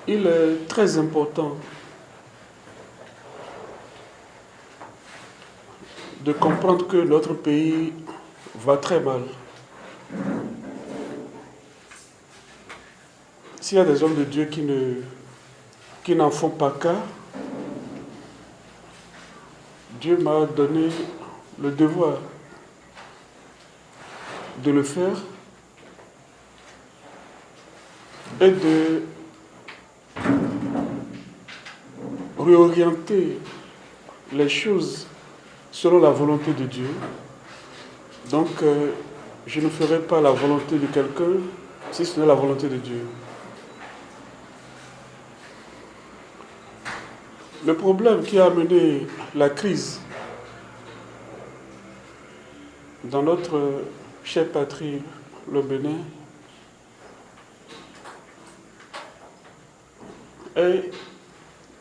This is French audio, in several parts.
Il est très important de comprendre que notre pays va très mal. S'il y a des hommes de Dieu qui n'en font pas cas, Dieu m'a donné le devoir de le faire et de réorienter les choses selon la volonté de Dieu. Donc, je ne ferai pas la volonté de quelqu'un si ce n'est la volonté de Dieu. Le problème qui a amené la crise dans notre chère patrie, le Bénin, est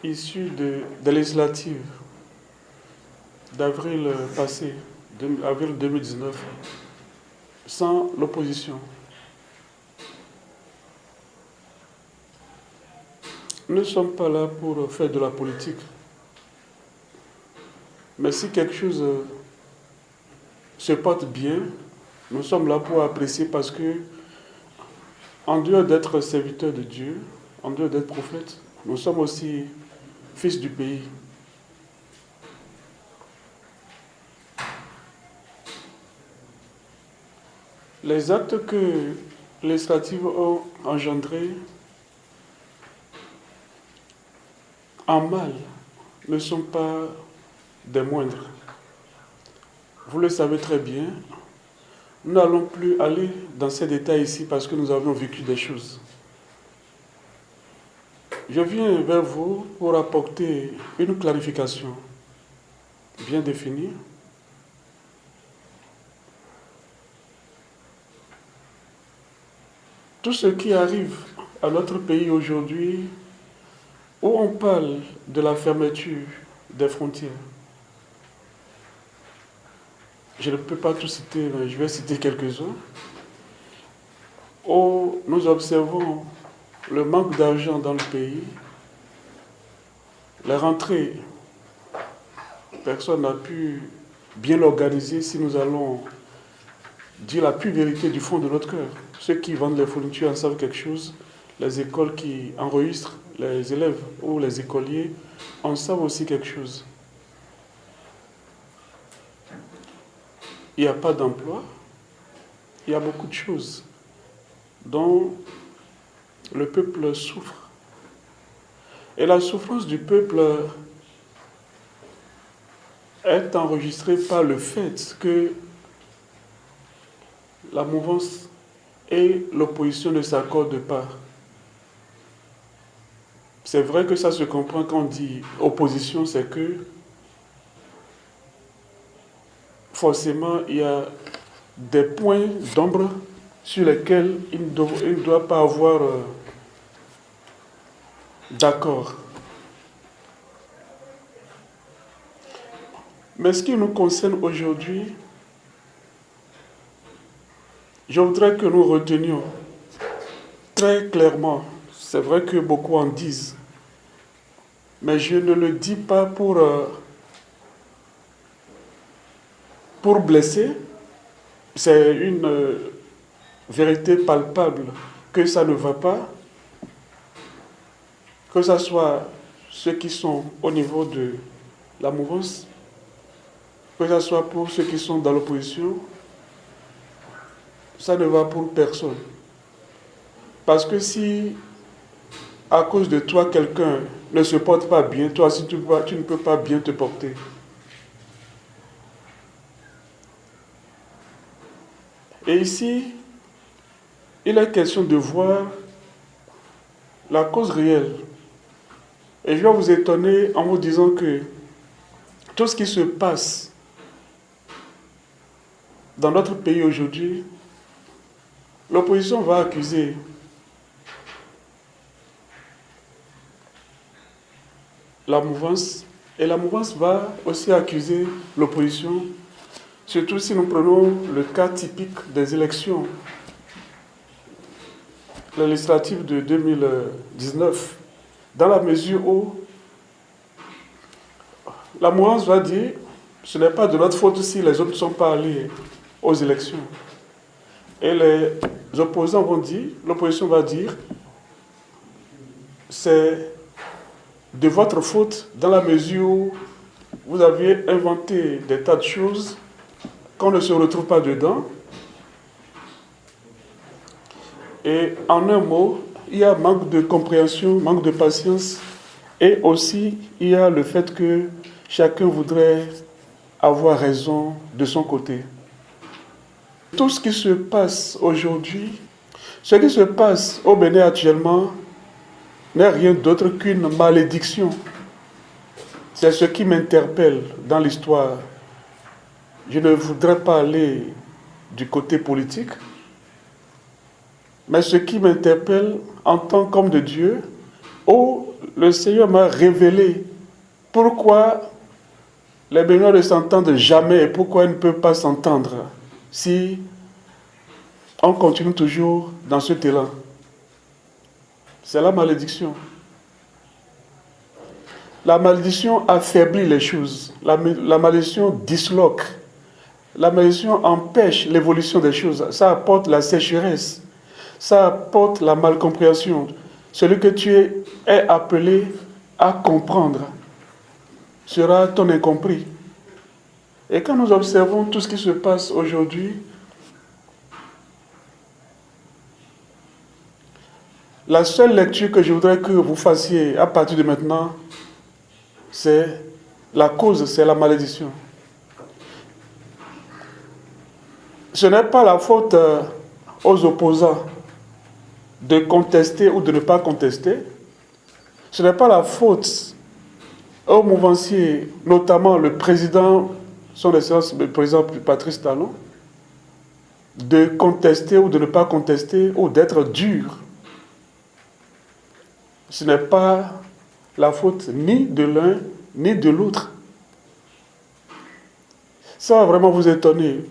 issu des législatives d'avril passé, avril 2019, sans l'opposition. Nous ne sommes pas là pour faire de la politique. Mais si quelque chose se porte bien, nous sommes là pour apprécier parce que, en dehors d'être serviteurs de Dieu, en dehors d'être prophètes, nous sommes aussi fils du pays. Les actes que les législatives ont engendrés en mal ne sont pas des moindres. Vous le savez très bien, nous n'allons plus aller dans ces détails ici parce que nous avons vécu des choses. Je viens vers vous pour apporter une clarification bien définie. Tout ce qui arrive à notre pays aujourd'hui, où on parle de la fermeture des frontières, je ne peux pas tout citer, mais je vais citer quelques-uns, où nous observons le manque d'argent dans le pays, les rentrées, personne n'a pu bien l'organiser si nous allons dire la pure vérité du fond de notre cœur. Ceux qui vendent les fournitures en savent quelque chose, les écoles qui enregistrent les élèves ou les écoliers en savent aussi quelque chose. Il n'y a pas d'emploi, il y a beaucoup de choses dont le peuple souffre. Et la souffrance du peuple est enregistrée par le fait que la mouvance et l'opposition ne s'accordent pas. C'est vrai que ça se comprend quand on dit opposition, c'est que forcément il y a des points d'ombre sur lesquels il ne doit pas avoir d'accord. Mais ce qui nous concerne aujourd'hui, je voudrais que nous retenions très clairement, c'est vrai que beaucoup en disent, mais je ne le dis pas pour blesser, c'est une vérité palpable que ça ne va pas, que ce soit ceux qui sont au niveau de la mouvance, que ce soit pour ceux qui sont dans l'opposition, ça ne va pour personne. Parce que si, à cause de toi, quelqu'un ne se porte pas bien, toi aussi tu ne peux pas bien te porter. Et ici, il est question de voir la cause réelle. Et je vais vous étonner en vous disant que tout ce qui se passe dans notre pays aujourd'hui, l'opposition va accuser la mouvance et la mouvance va aussi accuser l'opposition, surtout si nous prenons le cas typique des élections législatives de 2019. dans la mesure où la mouvance va dire ce n'est pas de notre faute si les autres ne sont pas allés aux élections. Et les opposants vont dire, l'opposition va dire, c'est de votre faute dans la mesure où vous aviez inventé des tas de choses qu'on ne se retrouve pas dedans. Et en un mot, il y a manque de compréhension, manque de patience, et aussi il y a le fait que chacun voudrait avoir raison de son côté. Tout ce qui se passe aujourd'hui, ce qui se passe au Bénin actuellement, n'est rien d'autre qu'une malédiction. C'est ce qui m'interpelle dans l'histoire. Je ne voudrais pas aller du côté politique, mais ce qui m'interpelle en tant qu'homme de Dieu, où le Seigneur m'a révélé pourquoi les Béninois ne s'entendent jamais et pourquoi ils ne peuvent pas s'entendre si on continue toujours dans cet élan. C'est la malédiction. La malédiction affaiblit les choses. La malédiction disloque. La malédiction empêche l'évolution des choses. Ça apporte la sécheresse. Ça apporte la malcompréhension. Celui que tu es appelé à comprendre sera ton incompris. Et quand nous observons tout ce qui se passe aujourd'hui, la seule lecture que je voudrais que vous fassiez à partir de maintenant, c'est la cause, c'est la malédiction. Ce n'est pas la faute aux opposants de contester ou de ne pas contester. Ce n'est pas la faute aux mouvanciers, notamment le président, son Excellence, le président Patrice Talon, de contester ou de ne pas contester ou d'être dur. Ce n'est pas la faute ni de l'un ni de l'autre. Ça va vraiment vous étonner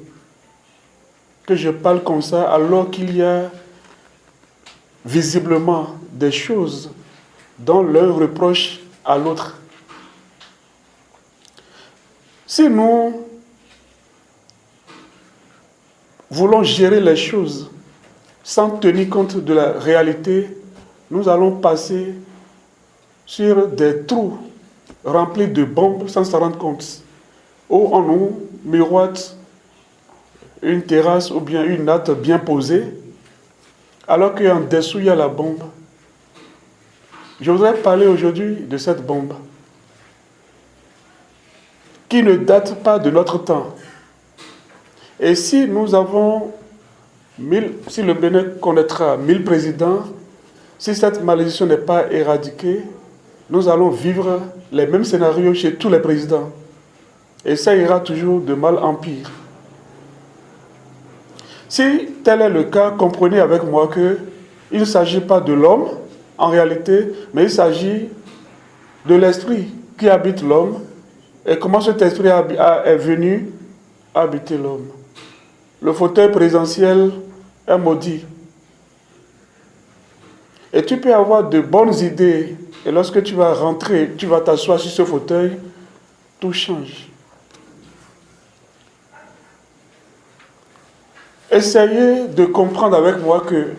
que je parle comme ça alors qu'il y a visiblement des choses dont l'un reproche à l'autre. Si nous voulons gérer les choses sans tenir compte de la réalité, nous allons passer sur des trous remplis de bombes sans s'en rendre compte, où on nous miroite une terrasse ou bien une natte bien posée, alors qu'en dessous il y a la bombe. Je voudrais parler aujourd'hui de cette bombe qui ne date pas de notre temps. Et si nous avons si le Bénin connaîtra 1000 présidents, si cette malédiction n'est pas éradiquée, nous allons vivre les mêmes scénarios chez tous les présidents. Et ça ira toujours de mal en pire. Si tel est le cas, comprenez avec moi qu'il ne s'agit pas de l'homme, en réalité, mais il s'agit de l'esprit qui habite l'homme et comment cet esprit est venu habiter l'homme. Le fauteuil présidentiel est maudit. Et tu peux avoir de bonnes idées. Et lorsque tu vas rentrer, tu vas t'asseoir sur ce fauteuil, tout change. Essayez de comprendre avec moi que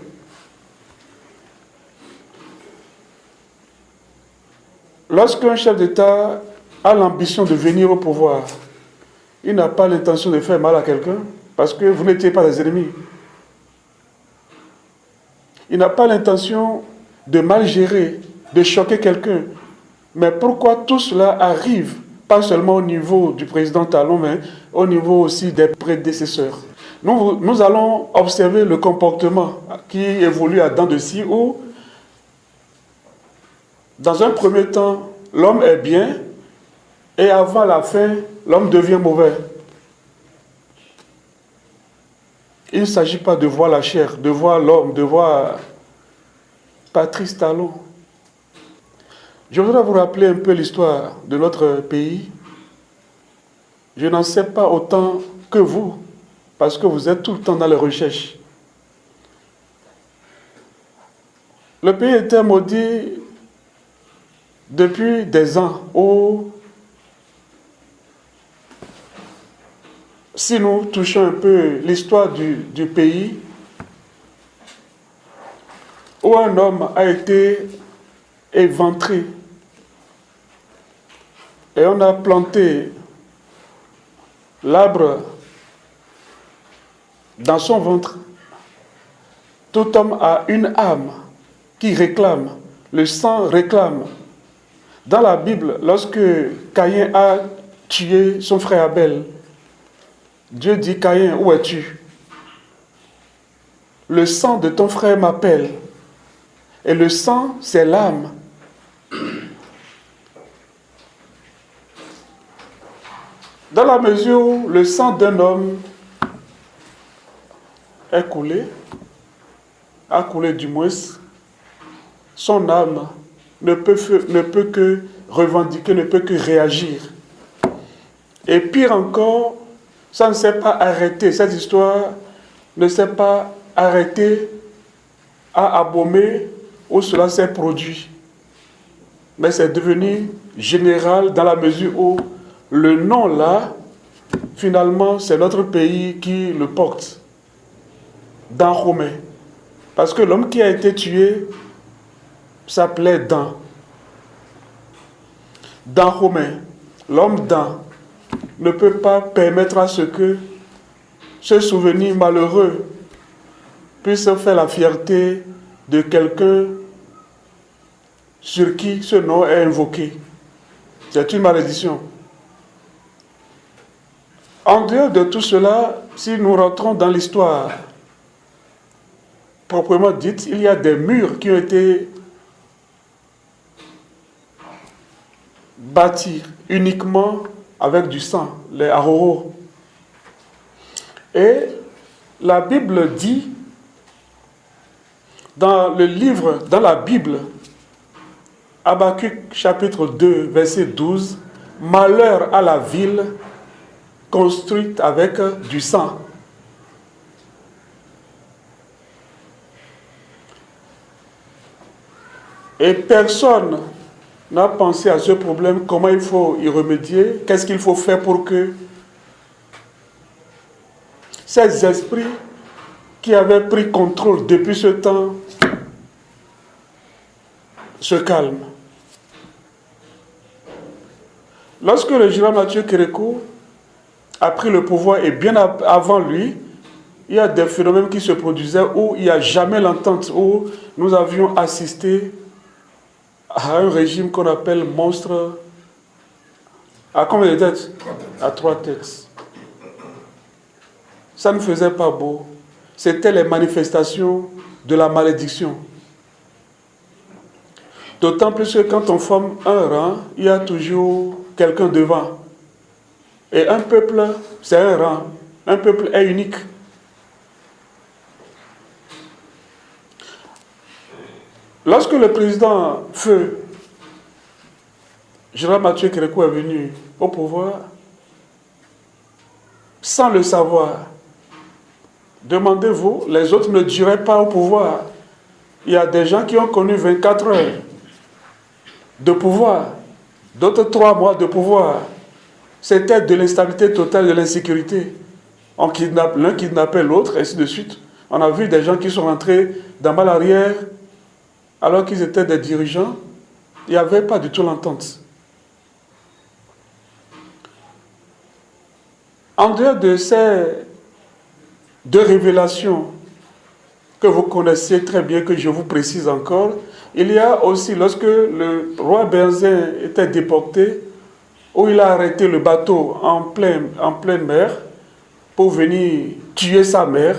lorsqu'un chef d'État a l'ambition de venir au pouvoir, il n'a pas l'intention de faire mal à quelqu'un parce que vous n'étiez pas des ennemis. Il n'a pas l'intention de mal gérer, de choquer quelqu'un. Mais pourquoi tout cela arrive, pas seulement au niveau du président Talon, mais au niveau aussi des prédécesseurs? Nous allons observer le comportement qui évolue à dents de scie où, dans un premier temps, l'homme est bien et avant la fin, l'homme devient mauvais. Il ne s'agit pas de voir la chair, de voir l'homme, de voir Patrice Talon. Je voudrais vous rappeler un peu l'histoire de notre pays. Je n'en sais pas autant que vous, parce que vous êtes tout le temps dans les recherches. Le pays était maudit depuis des ans où, si nous touchons un peu l'histoire du pays, où un homme a été éventré et on a planté l'arbre dans son ventre. Tout homme a une âme qui réclame, le sang réclame. Dans la Bible, lorsque Caïn a tué son frère Abel, Dieu dit: Caïn, où es-tu? Le sang de ton frère m'appelle. Et le sang, c'est l'âme. Dans la mesure où le sang d'un homme est coulé, a coulé du moins, son âme ne peut que revendiquer, ne peut que réagir. Et pire encore, ça ne s'est pas arrêté, cette histoire ne s'est pas arrêtée à Abomey où cela s'est produit. Mais c'est devenu général dans la mesure où le nom là, finalement, c'est notre pays qui le porte. Dahomey. Parce que l'homme qui a été tué s'appelait Dan. Dahomey. L'homme Dan ne peut pas permettre à ce que ce souvenir malheureux puisse faire la fierté de quelqu'un sur qui ce nom est invoqué. C'est une malédiction. En dehors de tout cela, si nous rentrons dans l'histoire proprement dite, il y a des murs qui ont été bâtis uniquement avec du sang, les Ahoro. Et la Bible dit, dans la Bible, Habakkuk chapitre 2, verset 12, « Malheur à la ville construite avec du sang. » Et personne n'a pensé à ce problème, comment il faut y remédier, qu'est-ce qu'il faut faire pour que ces esprits qui avaient pris contrôle depuis ce temps se calment. Lorsque le général Mathieu Kérékou a pris le pouvoir, et bien avant lui, il y a des phénomènes qui se produisaient où il n'y a jamais l'entente, où nous avions assisté à un régime qu'on appelle monstre à combien de têtes? À 3 têtes. Ça ne faisait pas beau. C'était les manifestations de la malédiction. D'autant plus que quand on forme un rang, il y a toujours quelqu'un devant. Et un peuple, c'est un rang. Un peuple est unique. Lorsque le président Feu, Général Mathieu Kérékou, est venu au pouvoir, sans le savoir, demandez-vous, les autres ne duraient pas au pouvoir. Il y a des gens qui ont connu 24 heures de pouvoir, d'autres 3 mois de pouvoir. C'était de l'instabilité totale, de l'insécurité. L'un kidnappait l'autre, ainsi de suite. On a vu des gens qui sont rentrés dans mal arrière, alors qu'ils étaient des dirigeants. Il n'y avait pas du tout l'entente. En dehors de ces 2 révélations que vous connaissez très bien, que je vous précise encore, il y a aussi, lorsque le roi Benzin était déporté, où il a arrêté le bateau en pleine mer pour venir tuer sa mère,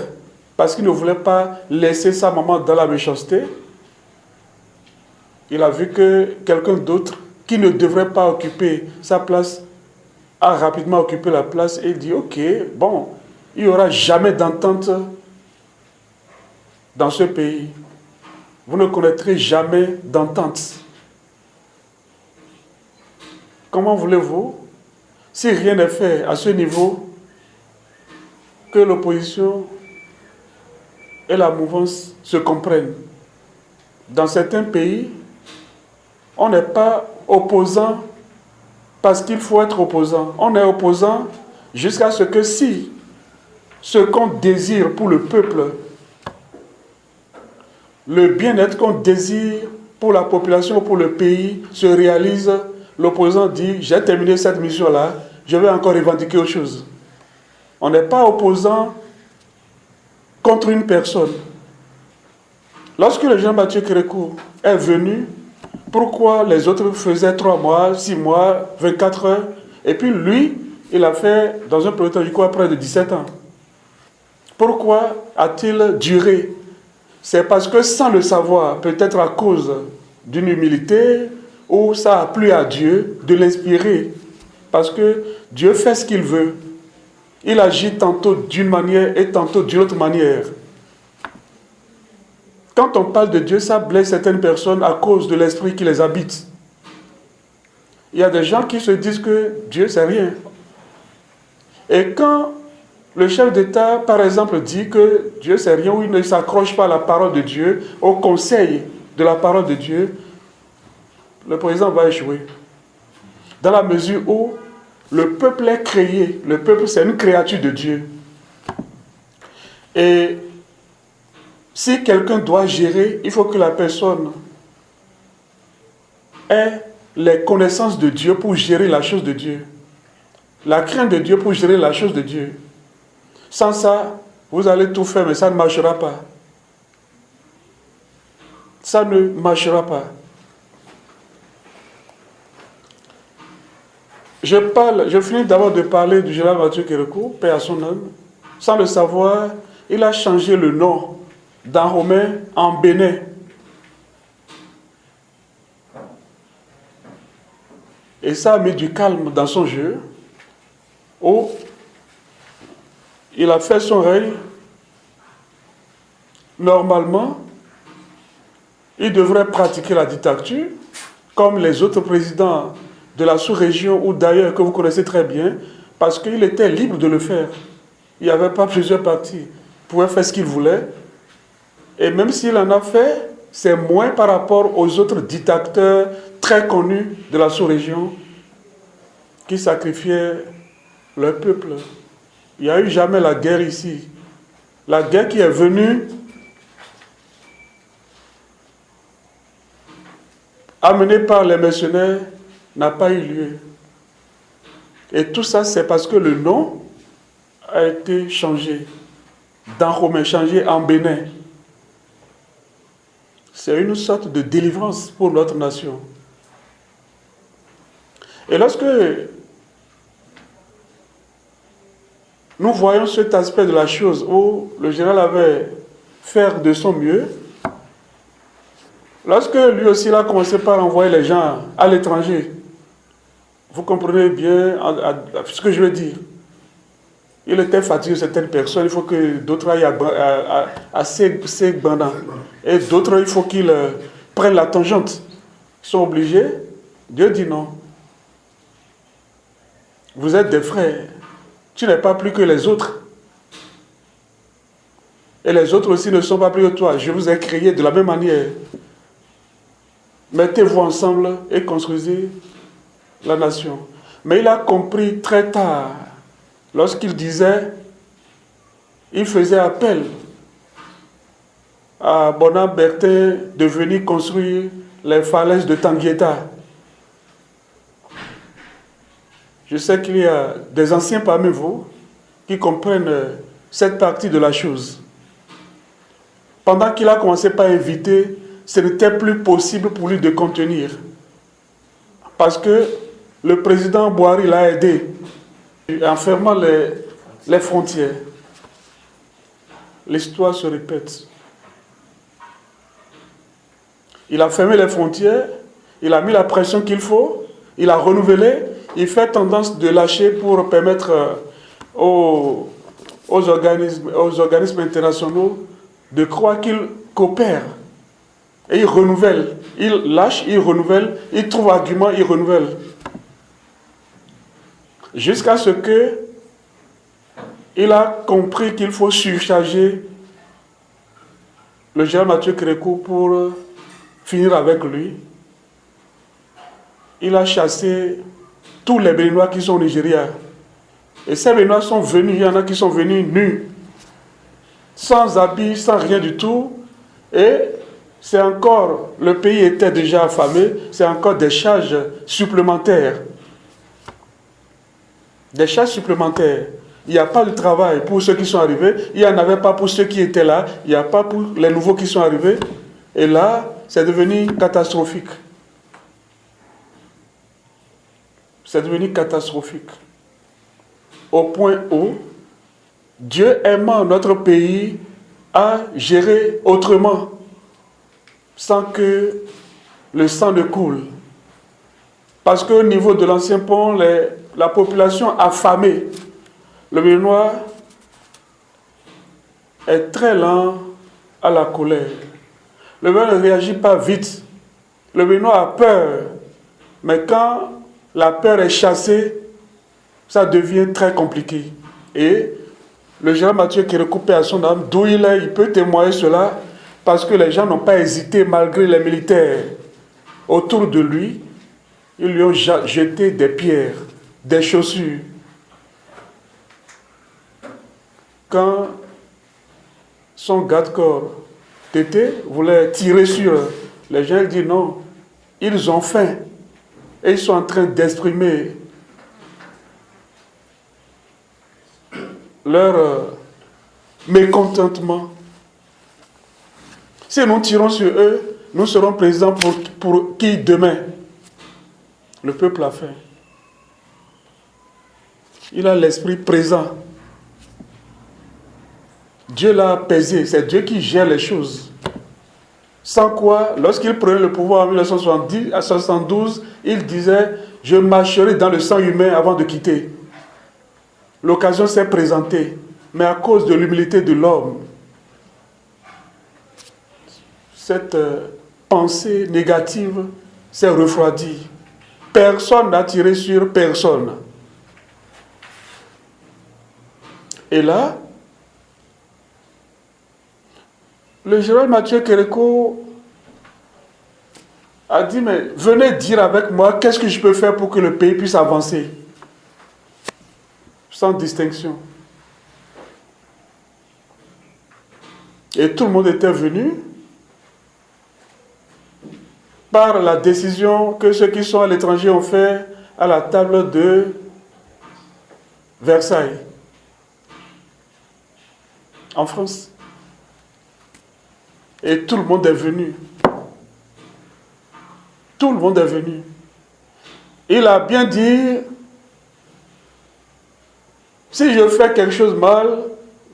parce qu'il ne voulait pas laisser sa maman dans la méchanceté. Il a vu que quelqu'un d'autre qui ne devrait pas occuper sa place a rapidement occupé la place et dit: ok, bon, il n'y aura jamais d'entente dans ce pays. Vous ne connaîtrez jamais d'entente. Comment voulez-vous, si rien n'est fait à ce niveau, que l'opposition et la mouvance se comprennent? Dans certains pays, On n'est pas opposant parce qu'il faut être opposant. On est opposant jusqu'à ce que si ce qu'on désire pour le peuple, le bien-être qu'on désire pour la population, pour le pays, se réalise, l'opposant dit, j'ai terminé cette mission-là, je vais encore revendiquer autre chose. On n'est pas opposant contre une personne. Lorsque le Jean-Baptiste Kérékou est venu, pourquoi les autres faisaient 3 mois, 6 mois, 24 heures, et puis lui, il a fait, dans un premier temps, je crois, près de 17 ans. Pourquoi a-t-il duré? C'est parce que sans le savoir, peut-être à cause d'une humilité, ou ça a plu à Dieu de l'inspirer. Parce que Dieu fait ce qu'il veut. Il agit tantôt d'une manière et tantôt d'une autre manière. Quand on parle de Dieu, ça blesse certaines personnes à cause de l'esprit qui les habite. Il y a des gens qui se disent que Dieu, c'est rien. Et quand le chef d'État, par exemple, dit que Dieu, c'est rien, ou il ne s'accroche pas à la parole de Dieu, au conseil de la parole de Dieu, le président va échouer. Dans la mesure où le peuple est créé, le peuple, c'est une créature de Dieu. Et si quelqu'un doit gérer, il faut que la personne ait les connaissances de Dieu pour gérer la chose de Dieu. La crainte de Dieu pour gérer la chose de Dieu. Sans ça, vous allez tout faire, mais ça ne marchera pas. Ça ne marchera pas. Je finis d'abord de parler du général Mathieu Kérékou, paix à son âme. Sans le savoir, il a changé le nom d'Anromé en Bénin. Et ça a mis du calme dans son jeu. Où il a fait son règne. Normalement, il devrait pratiquer la dictature, comme les autres présidents de la sous-région ou d'ailleurs que vous connaissez très bien, parce qu'il était libre de le faire. Il n'y avait pas plusieurs partis. Il pouvait faire ce qu'il voulait. Et même s'il en a fait, c'est moins par rapport aux autres dictateurs très connus de la sous-région qui sacrifiaient leur peuple. Il n'y a eu jamais la guerre ici. La guerre qui est venue amenée par les mercenaires n'a pas eu lieu. Et tout ça, c'est parce que le nom a été changé. D'Anromé, changé en Bénin. C'est une sorte de délivrance pour notre nation. Et lorsque nous voyons cet aspect de la chose où le général avait fait de son mieux, lorsque lui aussi il a commencé par envoyer les gens à l'étranger, vous comprenez bien ce que je veux dire. Il était fatigué de certaines personnes, il faut que d'autres aillent à ces bandants. Et d'autres, il faut qu'ils prennent la tangente. Ils sont obligés. Dieu dit non. Vous êtes des frères. Tu n'es pas plus que les autres. Et les autres aussi ne sont pas plus que toi. Je vous ai créé de la même manière. Mettez-vous ensemble et construisez la nation. Mais il a compris très tard, lorsqu'il disait, il faisait appel à Bonhomme Bertin de venir construire les falaises de Tanguieta. Je sais qu'il y a des anciens parmi vous qui comprennent cette partie de la chose. Pendant qu'il a commencé par inviter, ce n'était plus possible pour lui de contenir. Parce que le président Boari l'a aidé en fermant les frontières. L'histoire se répète. Il a fermé les frontières, il a mis la pression qu'il faut, il a renouvelé, il fait tendance de lâcher pour permettre aux organismes internationaux de croire qu'ils coopèrent. Et il renouvelle, il lâche, il renouvelle, il trouve argument, il renouvelle. Jusqu'à ce que il a compris qu'il faut surcharger le général Mathieu Kérékou pour finir avec lui. il a chassé tous les Béninois qui sont au Nigeria. Et ces Béninois sont venus, il y en a qui sont venus nus, sans habits, sans rien du tout. Et c'est encore, le pays était déjà affamé, c'est encore des charges supplémentaires. Des charges supplémentaires. Il n'y a pas de travail pour ceux qui sont arrivés, il n'y en avait pas pour ceux qui étaient là, il n'y a pas pour les nouveaux qui sont arrivés. Et là, c'est devenu catastrophique. C'est devenu catastrophique. Au point où Dieu aimant notre pays a géré autrement, sans que le sang ne coule. Parce qu'au niveau de l'ancien pont, la population affamée, le Béninois est très lent à la colère. Le Béninois ne réagit pas vite. Le Béninois a peur. Mais quand la peur est chassée, ça devient très compliqué. Et le général Mathieu qui est recoupé à son âme, d'où il est, il peut témoigner cela, parce que les gens n'ont pas hésité malgré les militaires autour de lui. Ils lui ont jeté des pierres, des chaussures. Quand son garde-corps, Tété, voulait tirer sur les gens, il dit non, ils ont faim. Et ils sont en train d'exprimer leur mécontentement. Si nous tirons sur eux, nous serons présents pour qui demain? Le peuple a faim. Il a l'esprit présent. Dieu l'a apaisé. C'est Dieu qui gère les choses. Sans quoi, lorsqu'il prenait le pouvoir en 1972, il disait « Je marcherai dans le sang humain avant de quitter ». L'occasion s'est présentée, mais à cause de l'humilité de l'homme, cette pensée négative s'est refroidie. Personne n'a tiré sur personne. Et là, le général Mathieu Kérékou a dit, mais venez dire avec moi, qu'est-ce que je peux faire pour que le pays puisse avancer? Sans distinction. Et tout le monde était venu par la décision que ceux qui sont à l'étranger ont fait à la table de Versailles, en France. Et tout le monde est venu. Tout le monde est venu. Il a bien dit, si je fais quelque chose mal,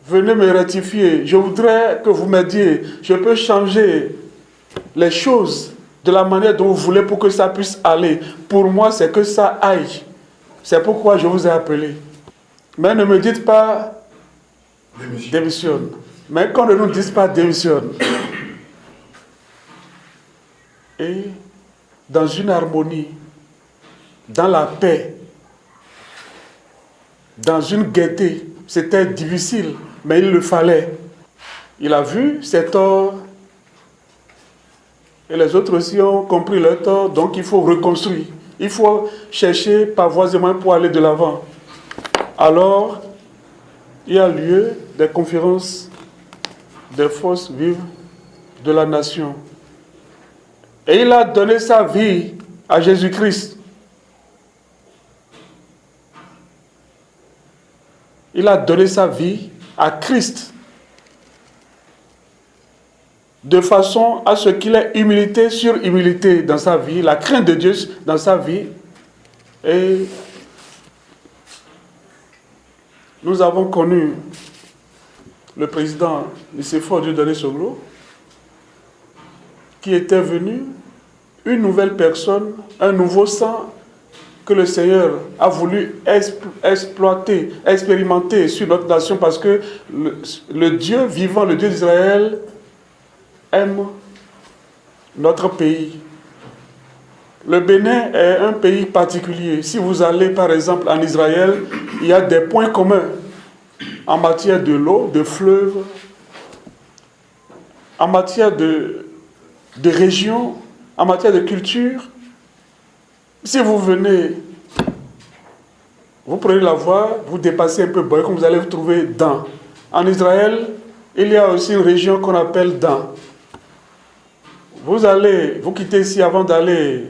venez me rectifier. Je voudrais que vous m'aidiez. Je peux changer les choses de la manière dont vous voulez pour que ça puisse aller. Pour moi, c'est que ça aille. C'est pourquoi je vous ai appelé. Mais ne me dites pas démissionne. Mais qu'on ne nous dise pas démissionne. Et dans une harmonie, dans la paix, dans une gaieté, c'était difficile, mais il le fallait. Il a vu ses torts, et les autres aussi ont compris leur tort, donc il faut reconstruire. Il faut chercher par voies et moyens pour aller de l'avant. Alors, il y a lieu des conférences des forces vives de la nation. Et il a donné sa vie à Jésus-Christ. Il a donné sa vie à Christ. De façon à ce qu'il ait humilité sur humilité dans sa vie, la crainte de Dieu dans sa vie. Et nous avons connu le président Nicéphore Dieudonné Soglo, qui était venu, une nouvelle personne, un nouveau sang que le Seigneur a voulu exploiter, expérimenter sur notre nation, parce que le Dieu vivant, le Dieu d'Israël, aime notre pays. Le Bénin est un pays particulier. Si vous allez par exemple en Israël, il y a des points communs en matière de l'eau, de fleuves, en matière de région, en matière de culture. Si vous venez, vous prenez la voie, vous dépassez un peu Boycon, vous allez vous trouver Dan. En Israël, il y a aussi une région qu'on appelle Dan. Vous quittez ici avant d'aller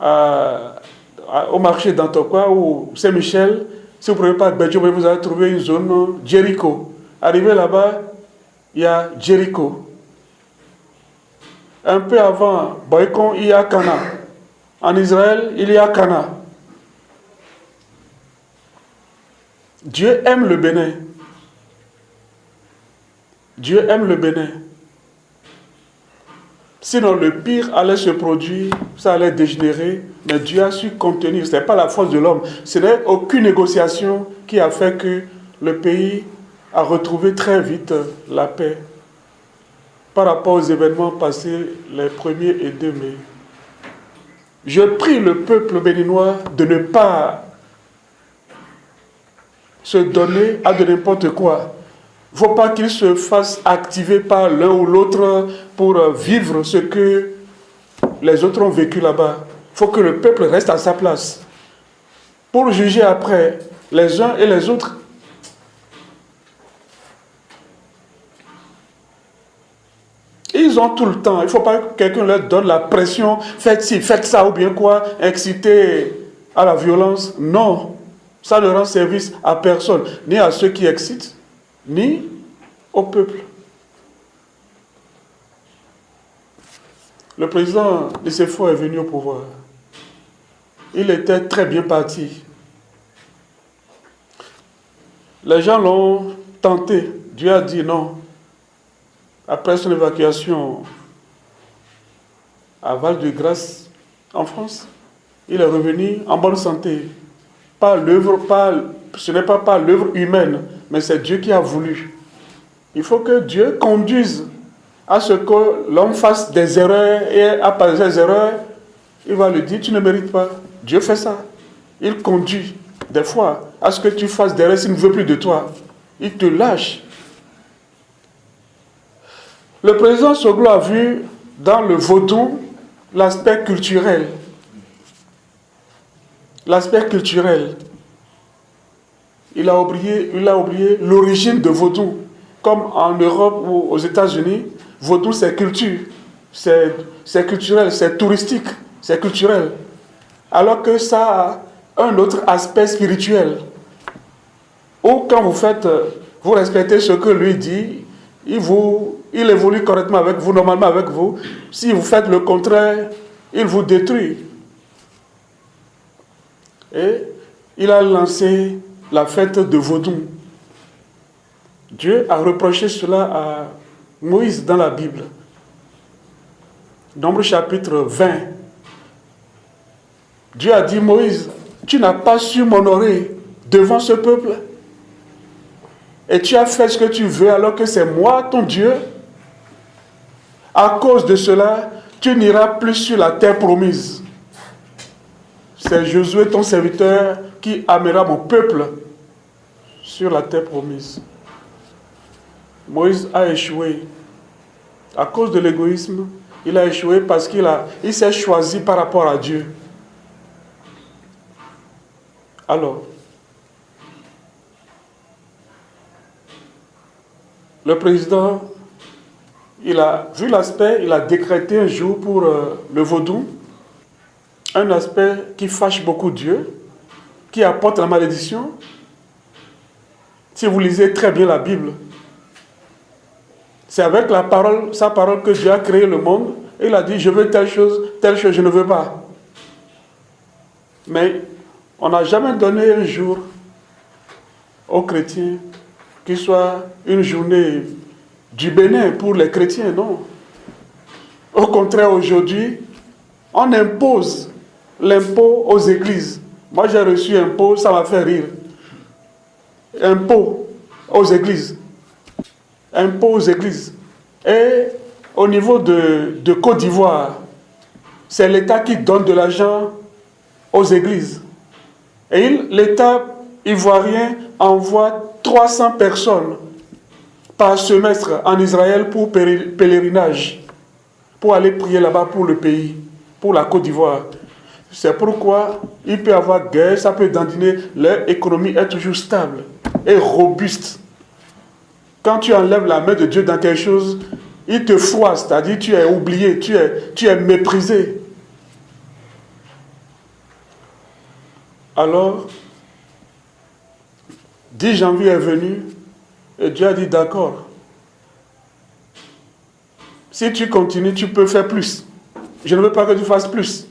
au marché d'Antokwa ou Saint-Michel. Si vous ne prenez pas Bédio, vous allez trouver une zone Jéricho. Arrivé là-bas, il y a Jéricho. Un peu avant Boycon, il y a Cana. En Israël, il y a Cana. Dieu aime le Bénin. Dieu aime le Bénin. Sinon, le pire allait se produire, ça allait dégénérer, mais Dieu a su contenir. Ce n'est pas la force de l'homme. Ce n'est aucune négociation qui a fait que le pays a retrouvé très vite la paix par rapport aux événements passés les 1er et 2 mai. Je prie le peuple béninois de ne pas se donner à de n'importe quoi. Il ne faut pas qu'il se fasse activer par l'un ou l'autre pour vivre ce que les autres ont vécu là-bas. Il faut que le peuple reste à sa place. Pour juger après les uns et les autres. Ils ont tout le temps. Il ne faut pas que quelqu'un leur donne la pression. Faites ci, faites ça ou bien quoi. Exciter à la violence. Non. Ça ne rend service à personne. Ni à ceux qui excitent, ni au peuple. Le président Nicéphore est venu au pouvoir. Il était très bien parti. Les gens l'ont tenté. Dieu a dit non. Après son évacuation à Val-de-Grâce, en France, il est revenu en bonne santé. Ce n'est pas par l'œuvre humaine, mais c'est Dieu qui a voulu. Il faut que Dieu conduise à ce que l'homme fasse des erreurs, et après ces erreurs, il va lui dire, tu ne mérites pas. Dieu fait ça. Il conduit, des fois, à ce que tu fasses des erreurs s'il ne veut plus de toi. Il te lâche. Le président Soglo a vu dans le vaudou l'aspect culturel. L'aspect culturel. Il a oublié l'origine de vaudou. Comme en Europe ou aux États-Unis, vaudou c'est culture. C'est culturel, c'est touristique, c'est culturel. Alors que ça a un autre aspect spirituel. Ou quand vous respectez ce que lui dit, il évolue correctement avec vous, normalement avec vous. Si vous faites le contraire, il vous détruit. Et il a lancé la fête de Vaudou. Dieu a reproché cela à Moïse dans la Bible. Nombre chapitre 20. Dieu a dit, Moïse, tu n'as pas su m'honorer devant ce peuple. Et tu as fait ce que tu veux alors que c'est moi, ton Dieu. À cause de cela, tu n'iras plus sur la terre promise. C'est Josué, ton serviteur, qui amènera mon peuple sur la terre promise. Moïse a échoué. À cause de l'égoïsme, il a échoué parce qu'il s'est choisi par rapport à Dieu. Alors, le président, il a vu l'aspect, il a décrété un jour pour le vaudou, un aspect qui fâche beaucoup Dieu, qui apporte la malédiction. Si vous lisez très bien la Bible, c'est avec sa parole que Dieu a créé le monde. Et il a dit, je veux telle chose, je ne veux pas. Mais on n'a jamais donné un jour aux chrétiens qui soit une journée du Bénin pour les chrétiens, non. Au contraire, aujourd'hui, on impose l'impôt aux églises. Moi, j'ai reçu un impôt, ça m'a fait rire. Impôt aux églises. Impôt aux églises. Et au niveau de Côte d'Ivoire, c'est l'État qui donne de l'argent aux églises. Et l'État ivoirien envoie 300 personnes par semestre en Israël pour pèlerinage, pour aller prier là-bas pour le pays, pour la Côte d'Ivoire. C'est pourquoi il peut y avoir guerre, ça peut dandiner, leur économie est toujours stable et robuste. Quand tu enlèves la main de Dieu dans quelque chose, il te froisse, c'est-à-dire tu es oublié, tu es méprisé. Alors, 10 janvier est venu et Dieu a dit d'accord. Si tu continues, tu peux faire plus. Je ne veux pas que tu fasses plus.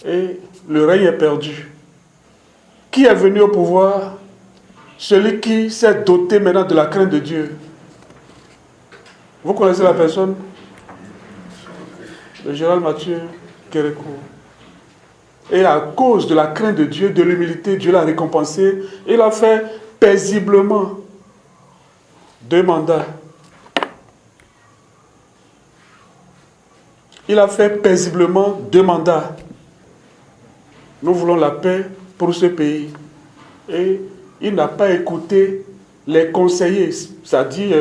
Et le règne est perdu. Qui est venu au pouvoir? Celui qui s'est doté maintenant de la crainte de Dieu. Vous connaissez la personne? Le général Mathieu Kérékou. Et à cause de la crainte de Dieu, de l'humilité, Dieu l'a récompensé. Il a fait paisiblement 2 mandats. Il a fait paisiblement 2 mandats. Nous voulons la paix pour ce pays. Et il n'a pas écouté les conseillers. Ça dit,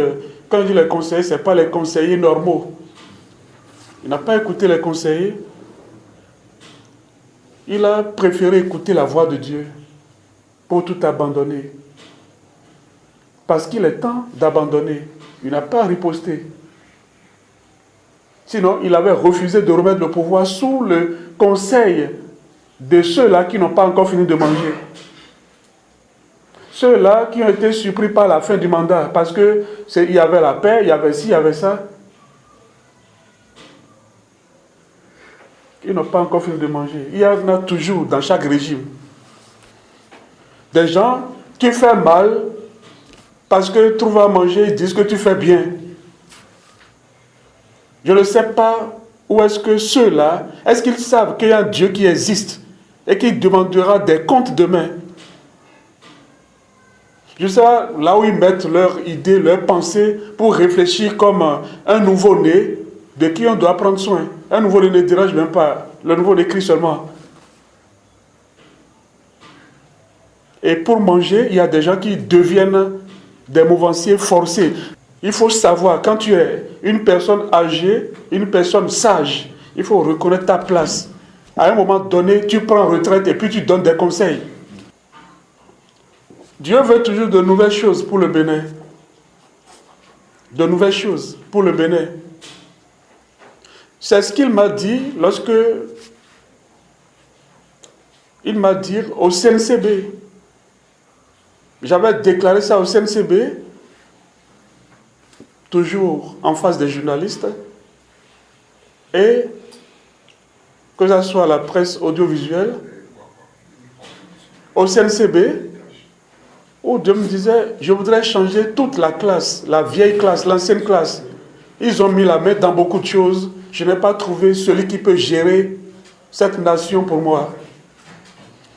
quand je dis les conseillers, ce n'est pas les conseillers normaux. Il n'a pas écouté les conseillers. Il a préféré écouter la voix de Dieu pour tout abandonner. Parce qu'il est temps d'abandonner. Il n'a pas riposté. Sinon, il avait refusé de remettre le pouvoir sous le conseil de ceux-là qui n'ont pas encore fini de manger. Ceux-là qui ont été surpris par la fin du mandat, parce qu'il y avait la paix, il y avait ci, il y avait ça. Ils n'ont pas encore fini de manger. Il y en a toujours dans chaque régime. Des gens qui font mal parce que trouvent à manger, ils disent que tu fais bien. Je ne sais pas où est-ce que ceux-là, est-ce qu'ils savent qu'il y a un Dieu qui existe et qui demandera des comptes demain? Je sais là où ils mettent leurs idées, leurs pensées pour réfléchir comme un nouveau-né de qui on doit prendre soin. Un nouveau-né ne dérange même pas. Le nouveau-né crie seulement. Et pour manger, il y a des gens qui deviennent des mouvanciers forcés. Il faut savoir, quand tu es une personne âgée, une personne sage, il faut reconnaître ta place. À un moment donné, tu prends retraite et puis tu donnes des conseils. Dieu veut toujours de nouvelles choses pour le Bénin. De nouvelles choses pour le Bénin. C'est ce qu'il m'a dit lorsque il m'a dit au CNCB. J'avais déclaré ça au CNCB, toujours en face des journalistes, et que ce soit la presse audiovisuelle, au CNCB, où Dieu me disait, je voudrais changer toute la classe, la vieille classe, l'ancienne classe. Ils ont mis la main dans beaucoup de choses. Je n'ai pas trouvé celui qui peut gérer cette nation pour moi.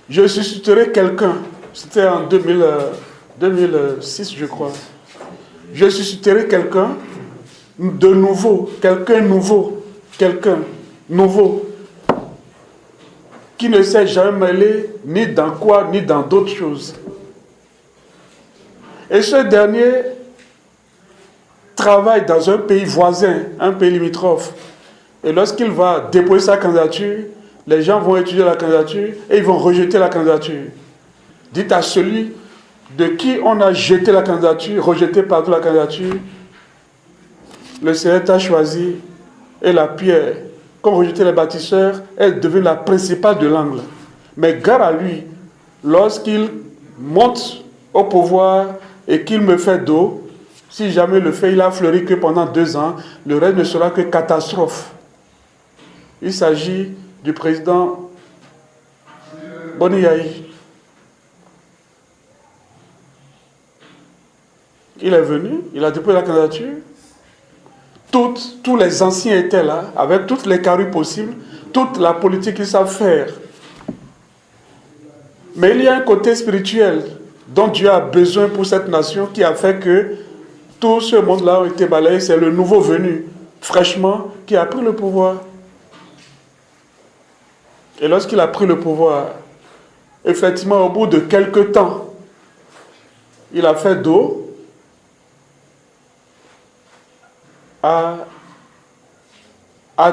Je susciterai quelqu'un, c'était en 2006 je crois. Je susciterai quelqu'un de nouveau, quelqu'un nouveau, qui ne s'est jamais mêlé ni dans quoi, ni dans d'autres choses. Et ce dernier travaille dans un pays voisin, un pays limitrophe. Et lorsqu'il va déposer sa candidature, les gens vont étudier la candidature et ils vont rejeter la candidature. Dites à celui de qui on a jeté la candidature, rejeté partout la candidature, le Seigneur t'a choisi et la pierre qu'ont rejeté les bâtisseurs est devenue la principale de l'angle. Mais gare à lui, lorsqu'il monte au pouvoir et qu'il me fait dos, si jamais le fait, il a fleuri que pendant 2 ans, le reste ne sera que catastrophe. Il s'agit du président Boni Yahi. Il est venu, il a déposé la candidature. Tous les anciens étaient là, avec toutes les carrues possibles, toute la politique qu'ils savent faire. Mais il y a un côté spirituel dont Dieu a besoin pour cette nation qui a fait que tout ce monde-là a été balayé. C'est le nouveau venu, fraîchement, qui a pris le pouvoir. Et lorsqu'il a pris le pouvoir, effectivement, au bout de quelques temps, il a fait dos à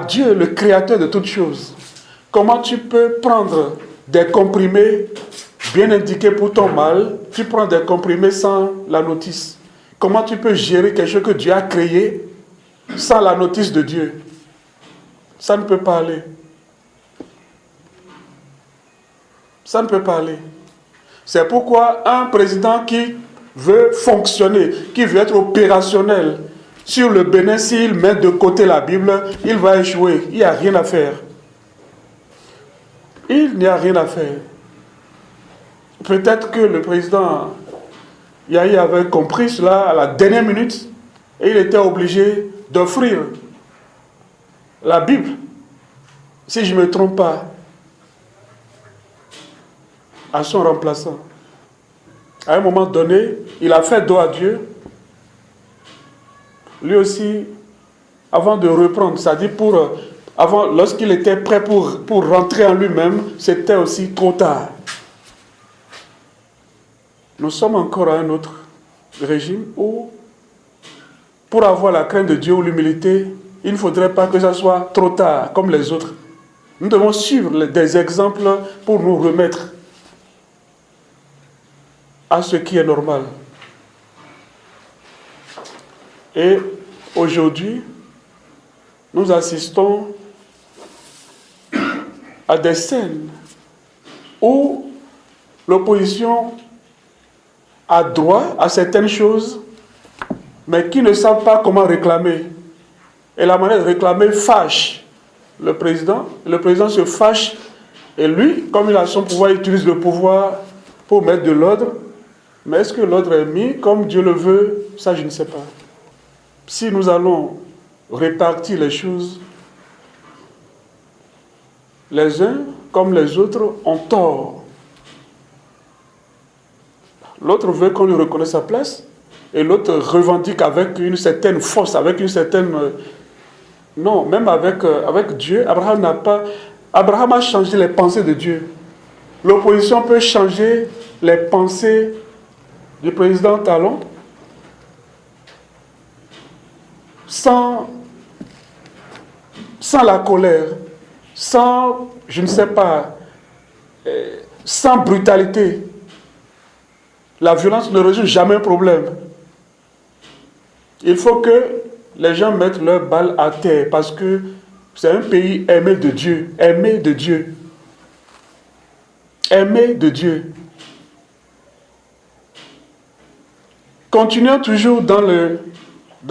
Dieu, le créateur de toutes choses. Comment tu peux prendre des comprimés bien indiqués pour ton mal, tu prends des comprimés sans la notice? Comment tu peux gérer quelque chose que Dieu a créé sans la notice de Dieu? Ça ne peut pas aller. Ça ne peut pas aller. C'est pourquoi un président qui veut fonctionner, qui veut être opérationnel sur le Bénin, s'il met de côté la Bible, il va échouer. Il n'y a rien à faire. Il n'y a rien à faire. Peut-être que le président Yahi avait compris cela à la dernière minute et il était obligé d'offrir la Bible, si je ne me trompe pas, à son remplaçant. À un moment donné, il a fait dos à Dieu. Lui aussi, avant de reprendre, c'est-à-dire lorsqu'il était prêt pour rentrer en lui-même, c'était aussi trop tard. Nous sommes encore à un autre régime où, pour avoir la crainte de Dieu ou l'humilité, il ne faudrait pas que ça soit trop tard, comme les autres. Nous devons suivre des exemples pour nous remettre à ce qui est normal. Et aujourd'hui, nous assistons à des scènes où l'opposition a droit à certaines choses, mais qui ne savent pas comment réclamer. Et la manière de réclamer fâche le président. Le président se fâche et lui, comme il a son pouvoir, il utilise le pouvoir pour mettre de l'ordre. Mais est-ce que l'ordre est mis comme Dieu le veut? Ça, je ne sais pas. Si nous allons répartir les choses, les uns comme les autres ont tort. L'autre veut qu'on lui reconnaisse sa place et l'autre revendique avec une certaine force, avec une certaine... Non, même avec Dieu, Abraham a changé les pensées de Dieu. L'opposition peut changer les pensées du président Talon sans la colère, sans, je ne sais pas, sans brutalité. La violence ne résout jamais un problème. Il faut que les gens mettent leurs balles à terre parce que c'est un pays aimé de Dieu, aimé de Dieu, aimé de Dieu. Continuons toujours dans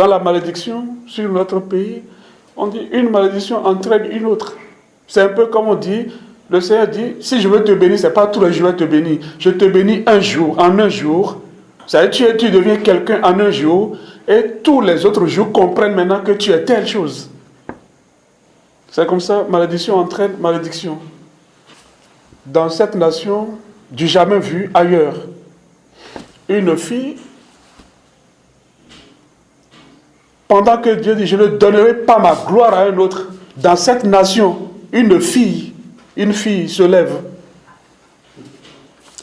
la malédiction sur notre pays. On dit une malédiction entraîne une autre. C'est un peu comme on dit, le Seigneur dit, si je veux te bénir, ce n'est pas tous les jours que je vais te bénir. Je te bénis un jour, en un jour. Ça veut dire tu deviens quelqu'un en un jour et tous les autres jours comprennent maintenant que tu es telle chose. C'est comme ça, malédiction entraîne malédiction. Dans cette nation, du jamais vu ailleurs, une fille, pendant que Dieu dit, je ne donnerai pas ma gloire à un autre, dans cette nation, une fille se lève.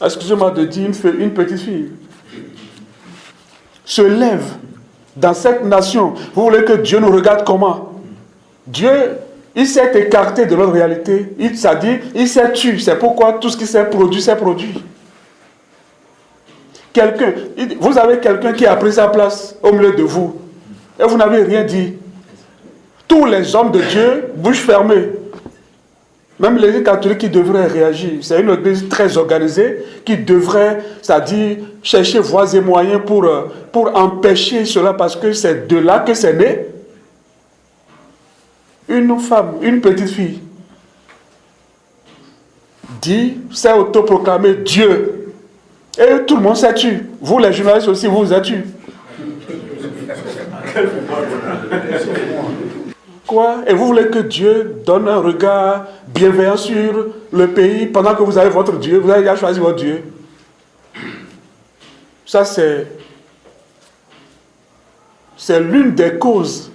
Excusez-moi de dire une petite fille. Se lève dans cette nation. Vous voulez que Dieu nous regarde comment? Dieu, il s'est écarté de notre réalité. C'est-à-dire, il s'est tué. C'est pourquoi tout ce qui s'est produit, s'est produit. Vous avez quelqu'un qui a pris sa place au milieu de vous. Et vous n'avez rien dit. Tous les hommes de Dieu, bouche fermée. Même l'Église catholique qui devrait réagir. C'est une église très organisée qui devrait, c'est-à-dire, chercher voies et moyens pour empêcher cela parce que c'est de là que c'est né. Une femme, une petite fille, dit, s'est autoproclamé Dieu. Et tout le monde s'est tué. Vous, les journalistes aussi, vous êtes tués. Quoi? Et vous voulez que Dieu donne un regard bienveillant sur le pays pendant que vous avez votre Dieu, vous avez déjà choisi votre Dieu? Ça, c'est l'une des causes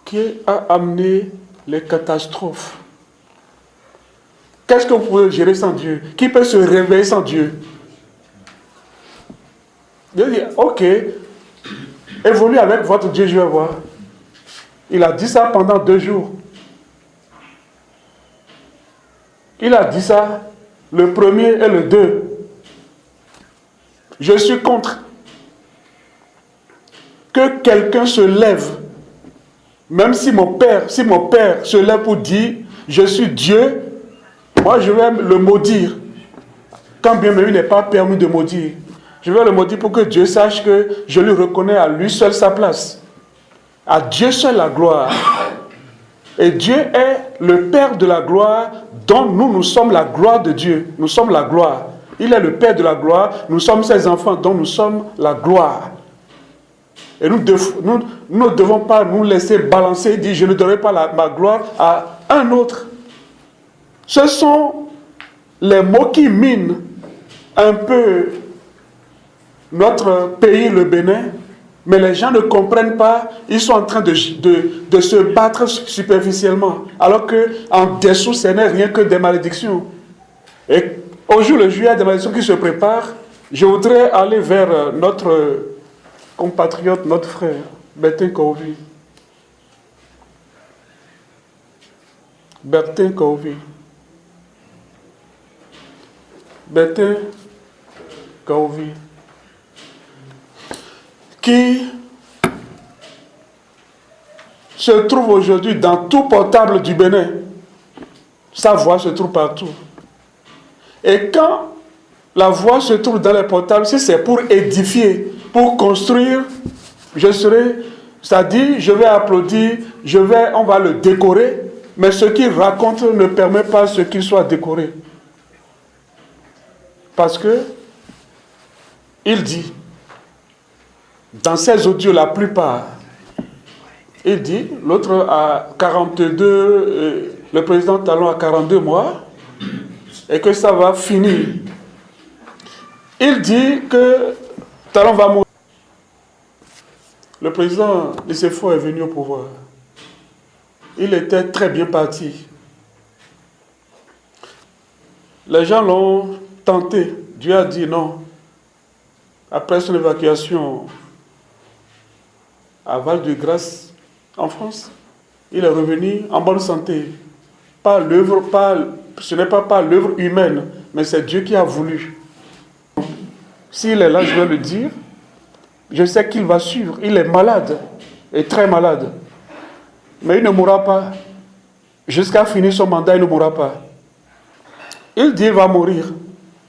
qui a amené les catastrophes. Qu'est-ce que vous pouvez gérer sans Dieu? Qui peut se réveiller sans Dieu? Dieu dit, ok, évoluez avec votre Dieu, je vais voir. Il a dit ça pendant 2 jours. Il a dit ça le 1er et le 2. Je suis contre que quelqu'un se lève, même si mon père se lève pour dire je suis Dieu, moi je vais le maudire. Quand bien même il n'est pas permis de maudire. Je vais le maudire pour que Dieu sache que je lui reconnais à lui seul sa place. À Dieu seul la gloire. Et Dieu est le Père de la gloire, dont nous sommes la gloire de Dieu. Nous sommes la gloire. Il est le Père de la gloire. Nous sommes ses enfants, dont nous sommes la gloire. Et nous ne devons pas nous laisser balancer et dire je ne donnerai pas ma gloire à un autre. Ce sont les mots qui minent un peu notre pays, le Bénin, mais les gens ne comprennent pas, ils sont en train de se battre superficiellement, alors qu'en dessous, ce n'est rien que des malédictions. Et au jour le jour, il y a des malédictions qui se préparent. Je voudrais aller vers notre compatriote, notre frère, Bertin Kohovi. Bertin Kohovi. Bertin Kohovi, qui se trouve aujourd'hui dans tout portable du Bénin. Sa voix se trouve partout. Et quand la voix se trouve dans les portables, si c'est pour édifier, pour construire, c'est-à-dire, je vais applaudir, on va le décorer, mais ce qu'il raconte ne permet pas ce qu'il soit décoré. Parce que il dit, dans ses audios, la plupart, il dit, l'autre à 42, le président Talon a 42 mois, et que ça va finir. Il dit que Talon va mourir. Le président Nicéphore est venu au pouvoir. Il était très bien parti. Les gens l'ont tenté. Dieu a dit non. Après son évacuation à Val-de-Grâce, en France, il est revenu en bonne santé. Ce n'est pas par l'œuvre humaine, mais c'est Dieu qui a voulu. S'il est là, je vais le dire. Je sais qu'il va suivre. Il est malade, et très malade. Mais il ne mourra pas. Jusqu'à finir son mandat, il ne mourra pas. Il dit qu'il va mourir.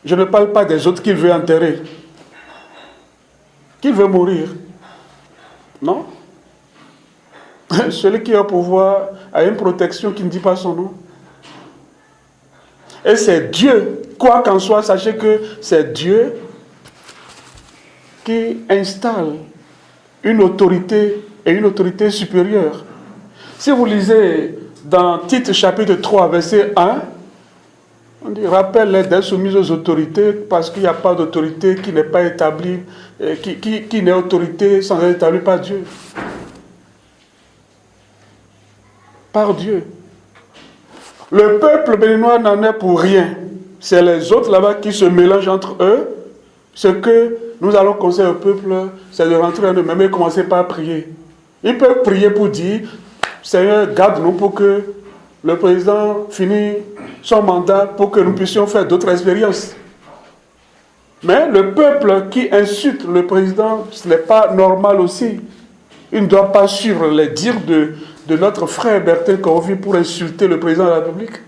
Je ne parle pas des autres qu'il veut enterrer. Qu'il veut mourir. Non. Celui qui est au pouvoir a une protection qui ne dit pas son nom. Et c'est Dieu. Quoi qu'en soit, sachez que c'est Dieu qui installe une autorité et une autorité supérieure. Si vous lisez dans Tite chapitre 3, verset 1, on dit, rappelle-les d'être soumis aux autorités parce qu'il n'y a pas d'autorité qui n'est pas établie, qui n'est autorité sans être établie par Dieu. Par Dieu. Le peuple béninois n'en est pour rien. C'est les autres là-bas qui se mélangent entre eux. Ce que nous allons conseiller au peuple, c'est de rentrer en eux-mêmes et commencer par prier. Ils peuvent prier pour dire, Seigneur, garde-nous pour que le président finisse son mandat pour que nous puissions faire d'autres expériences. Mais le peuple qui insulte le président, ce n'est pas normal aussi. Il ne doit pas suivre les dires de notre frère Bertin Kohovi pour insulter le président de la République.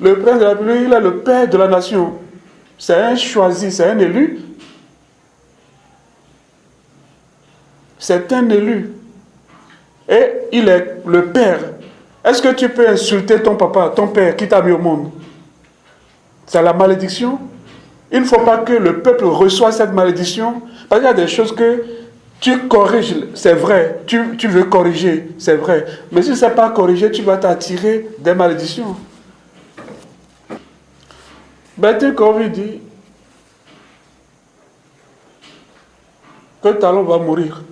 Le président de la République, il est le père de la nation. C'est un choisi, c'est un élu. C'est un élu. Et il est le père. Est-ce que tu peux insulter ton papa, ton père qui t'a mis au monde? C'est la malédiction. Il ne faut pas que le peuple reçoive cette malédiction. Parce qu'il y a des choses que tu corriges, c'est vrai. Tu veux corriger, c'est vrai. Mais si ce n'est pas corrigé, tu vas t'attirer des malédictions. Bertin Kohovi dit que Talon va mourir.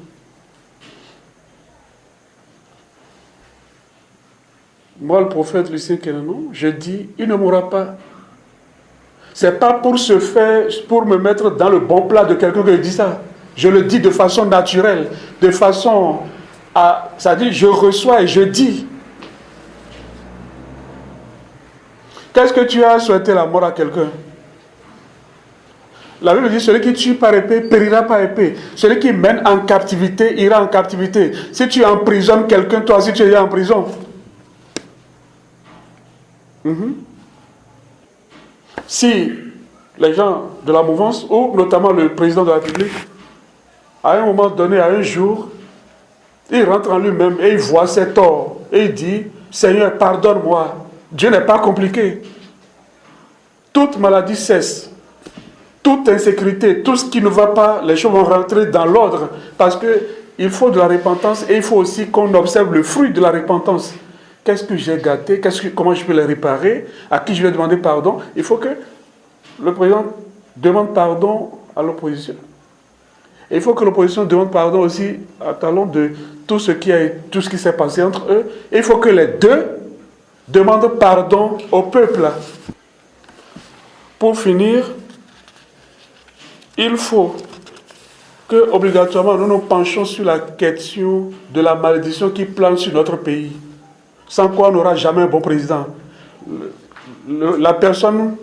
Moi, le prophète Lucien Kenanon, je dis, il ne mourra pas. Ce n'est pas pour me mettre dans le bon plat de quelqu'un que je dis ça. Je le dis de façon naturelle, de façon c'est-à-dire je reçois et je dis. Qu'est-ce que tu as souhaité la mort à quelqu'un? La Bible dit, celui qui tue par épée périra par épée. Celui qui mène en captivité ira en captivité. Si tu emprisonnes quelqu'un, toi aussi tu iras en prison. Si les gens de la mouvance, ou notamment le président de la République, à un moment donné, à un jour, il rentre en lui-même et il voit ses torts. Et il dit, Seigneur, pardonne-moi. Dieu n'est pas compliqué. Toute maladie cesse. Toute insécurité, tout ce qui ne va pas, les choses vont rentrer dans l'ordre. Parce qu'il faut de la repentance et il faut aussi qu'on observe le fruit de la repentance. Qu'est-ce que j'ai gâté? Comment je peux les réparer? À qui je vais demander pardon? Il faut que le président demande pardon à l'opposition. Et il faut que l'opposition demande pardon aussi à talon de tout ce qui s'est passé entre eux. Et il faut que les deux demandent pardon au peuple. Pour finir, il faut que obligatoirement nous nous penchions sur la question de la malédiction qui plane sur notre pays. Sans quoi on n'aura jamais un bon président. La personne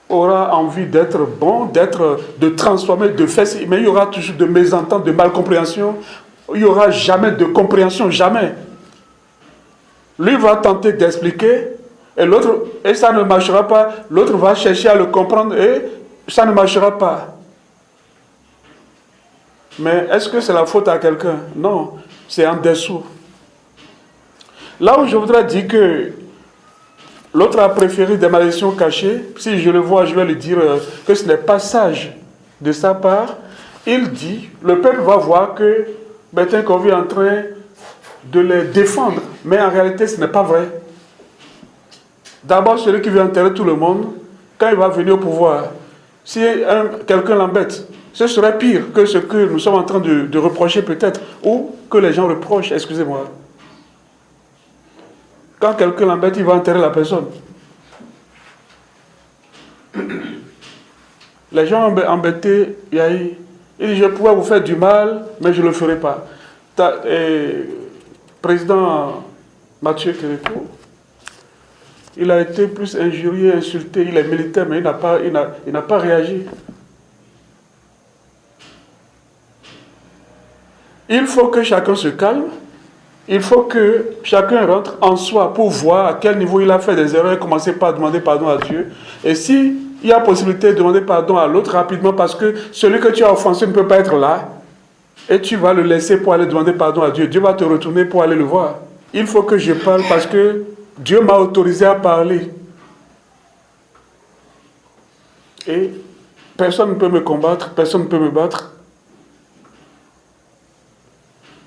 aura envie d'être bon, de transformer, de faire, mais il y aura toujours de mésententes, de malcompréhension. Il n'y aura jamais de compréhension, jamais. Lui va tenter d'expliquer et ça ne marchera pas. L'autre va chercher à le comprendre et ça ne marchera pas. Mais est-ce que c'est la faute à quelqu'un? Non, c'est en dessous. Là où je voudrais dire que l'autre a préféré des malédictions cachées, si je le vois, je vais lui dire que ce n'est pas sage de sa part. Il dit, le peuple va voir que Bettencourt est en train de les défendre. Mais en réalité, ce n'est pas vrai. D'abord, celui qui veut enterrer tout le monde, quand il va venir au pouvoir, si quelqu'un l'embête, ce serait pire que ce que nous sommes en train de reprocher peut-être, ou que les gens reprochent, excusez-moi. Quand quelqu'un l'embête, il va enterrer la personne. Les gens embêtés, il dit, je pourrais vous faire du mal, mais je ne le ferai pas. Président Mathieu Kérékou, il a été plus injurié, insulté, il est militaire, mais il n'a pas réagi. Il faut que chacun se calme, il faut que chacun rentre en soi pour voir à quel niveau il a fait des erreurs et commencer par demander pardon à Dieu. Et si il y a possibilité de demander pardon à l'autre rapidement parce que celui que tu as offensé ne peut pas être là, et tu vas le laisser pour aller demander pardon à Dieu. Dieu va te retourner pour aller le voir. Il faut que je parle parce que Dieu m'a autorisé à parler. Et personne ne peut me combattre, personne ne peut me battre.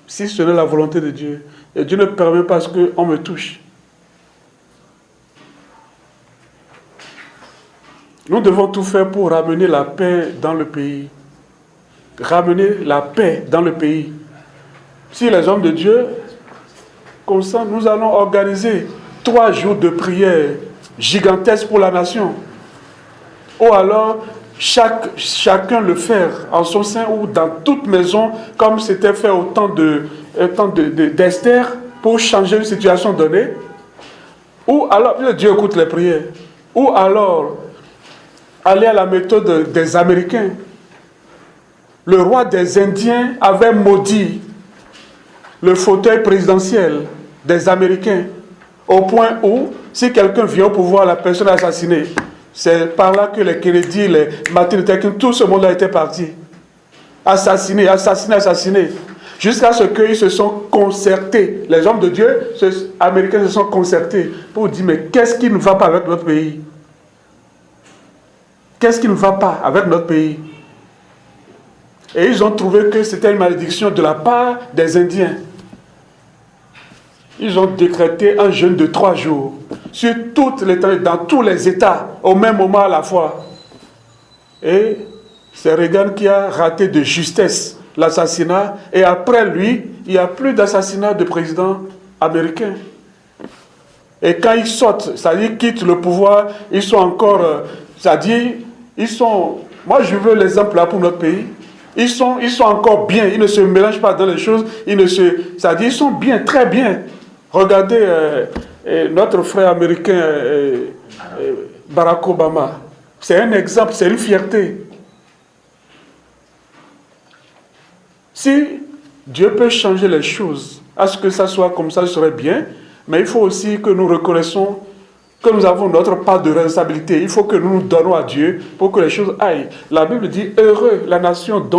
Si ce n'est la volonté de Dieu. Et Dieu ne permet pas qu'on me touche. Nous devons tout faire pour ramener la paix dans le pays. Ramener la paix dans le pays. Si les hommes de Dieu consentent, nous allons organiser 3 jours de prière gigantesques pour la nation. Ou alors, chacun le faire en son sein ou dans toute maison, comme c'était fait au temps d'Esther, pour changer une situation donnée. Ou alors, Dieu écoute les prières. Ou alors, aller à la méthode des Américains. Le roi des Indiens avait maudit le fauteuil présidentiel des Américains, au point où, si quelqu'un vient au pouvoir, la personne est assassinée. C'est par là que les Kennedy, les Martin Luther King, tout ce monde a été parti. Assassinés. Jusqu'à ce qu'ils se sont concertés. Les hommes de Dieu, américains, se sont concertés pour dire, mais qu'est-ce qui ne va pas avec notre pays? Qu'est-ce qui ne va pas avec notre pays? Et ils ont trouvé que c'était une malédiction de la part des Indiens. Ils ont décrété un jeûne de 3 jours sur toute l'étendue, dans tous les États, au même moment à la fois. Et c'est Reagan qui a raté de justesse l'assassinat. Et après lui, il n'y a plus d'assassinat de président américain. Et quand ils sortent, c'est-à-dire quittent le pouvoir, ils sont encore, c'est-à-dire, ils sont... Moi, je veux l'exemple là pour notre pays. Ils sont encore bien, ils ne se mélangent pas dans les choses, c'est-à-dire ils sont bien, très bien. Regardez notre frère américain Barack Obama. C'est un exemple, c'est une fierté. Si Dieu peut changer les choses, à ce que ça soit comme ça, ce serait bien, mais il faut aussi que nous reconnaissons que nous avons notre part de responsabilité. Il faut que nous nous donnons à Dieu pour que les choses aillent. La Bible dit, heureux la nation dont